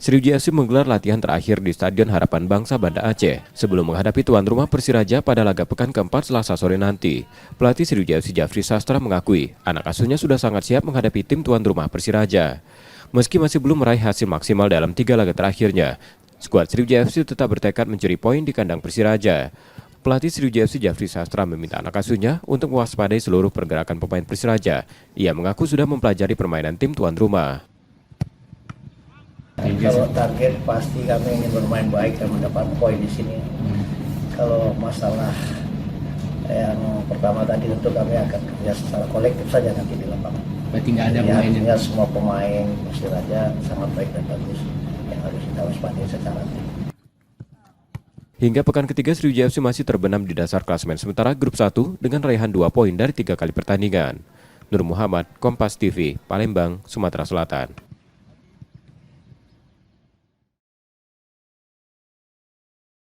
Sriwijaya FC menggelar latihan terakhir di Stadion Harapan Bangsa Banda Aceh sebelum menghadapi tuan rumah Persiraja pada laga pekan keempat Selasa sore nanti. Pelatih Sriwijaya FC Jafri Sastra mengakui anak asuhnya sudah sangat siap menghadapi tim tuan rumah Persiraja. Meski masih belum meraih hasil maksimal dalam 3 laga terakhirnya, skuad Sriwijaya FC tetap bertekad mencuri poin di kandang Persiraja. Pelatih Sriwijaya FC Jafri Sastra meminta anak asuhnya untuk mewaspadai seluruh pergerakan pemain Persiraja. Ia mengaku sudah mempelajari permainan tim tuan rumah. Kalau target pasti kami ingin bermain baik dan mendapat poin di sini. Kalau masalah yang pertama tadi tentu kami akan kerja secara kolektif saja nanti di lapangan. Berarti nggak ada pemain. pemain yang... Semua pemain Persiraja sangat baik dan bagus yang harus kita waspadai secara tim. Hingga pekan ketiga Sriwijaya FC masih terbenam di dasar klasemen sementara grup 1 dengan raihan 2 poin dari 3 kali pertandingan. Nur Muhammad, Kompas TV, Palembang, Sumatera Selatan.